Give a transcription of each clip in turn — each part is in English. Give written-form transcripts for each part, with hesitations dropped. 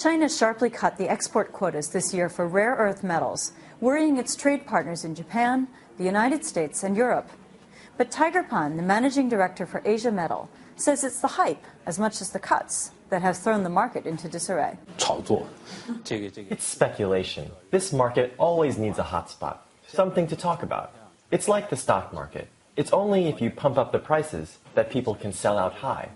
China sharply cut the export quotas this year for rare earth metals, worrying its trade partners in Japan, the United States, and Europe. But Tiger Pan, the managing director for Asia Metal, says it's the hype, as much as the cuts, that have thrown the market into disarray. It's speculation. This market always needs a hotspot, something to talk about. It's like the stock market. It's only if you pump up the prices that people can sell out high.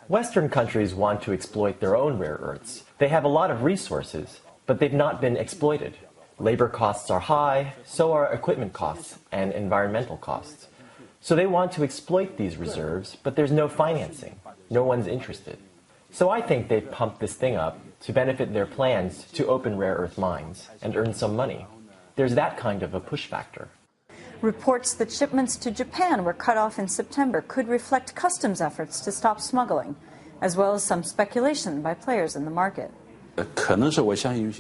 Western countries want to exploit their own rare earths. They have a lot of resources, but they've not been exploited. Labor costs are high, so are equipment costs and environmental costs. So they want to exploit these reserves, but there's no financing. No one's interested. So I think they've pumped this thing up to benefit their plans to open rare earth mines and earn some money. There's that kind of a push factor. Reports that shipments to Japan were cut off in September could reflect customs efforts to stop smuggling, as well as some speculation by players in the market.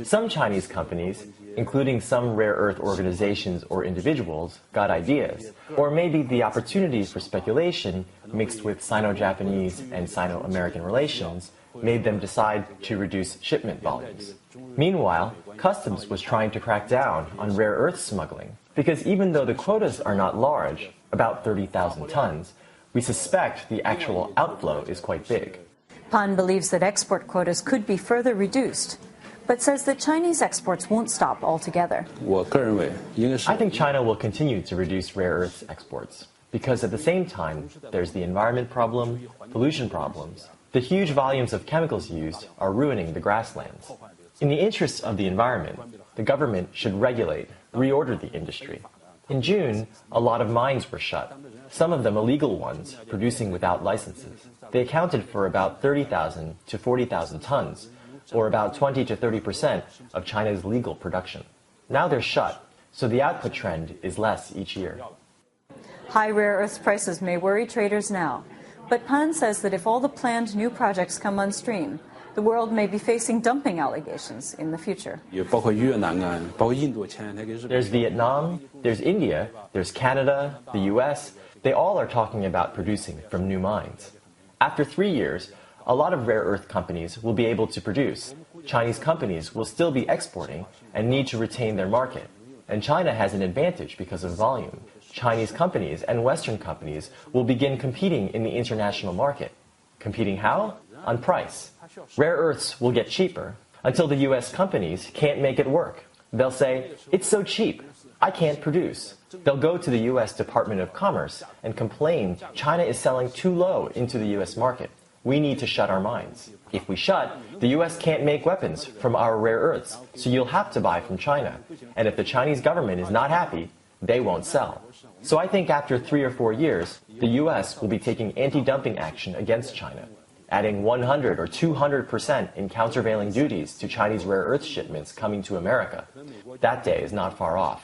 Some Chinese companies, including some rare earth organizations or individuals, got ideas, or maybe the opportunities for speculation mixed with Sino-Japanese and Sino-American relations made them decide to reduce shipment volumes. Meanwhile, customs was trying to crack down on rare earth smuggling, because even though the quotas are not large, about 30,000 tons, we suspect the actual outflow is quite big. Pan believes that export quotas could be further reduced, but says that Chinese exports won't stop altogether. I think China will continue to reduce rare earth exports, because at the same time, there's the environment problem, pollution problems. The huge volumes of chemicals used are ruining the grasslands. In the interests of the environment, the government should regulate, reorder the industry. In June, a lot of mines were shut, some of them illegal ones, producing without licenses. They accounted for about 30,000 to 40,000 tons, or about 20 to 30% of China's legal production. Now they're shut, so the output trend is less each year. High rare earth prices may worry traders now, but Pan says that if all the planned new projects come on stream, the world may be facing dumping allegations in the future. There's Vietnam, there's India, there's Canada, the US. They all are talking about producing from new mines. After 3 years, a lot of rare earth companies will be able to produce. Chinese companies will still be exporting and need to retain their market. And China has an advantage because of volume. Chinese companies and Western companies will begin competing in the international market. Competing how? On price. Rare earths will get cheaper until the US companies can't make it work. They'll say, it's so cheap, I can't produce. They'll go to the US Department of Commerce and complain China is selling too low into the US market. We need to shut our mines. If we shut, the US can't make weapons from our rare earths, so you'll have to buy from China. And if the Chinese government is not happy, they won't sell. So I think after 3 or 4 years, the US will be taking anti-dumping action against China, adding 100 or 200% in countervailing duties to Chinese rare earth shipments coming to America. That day is not far off.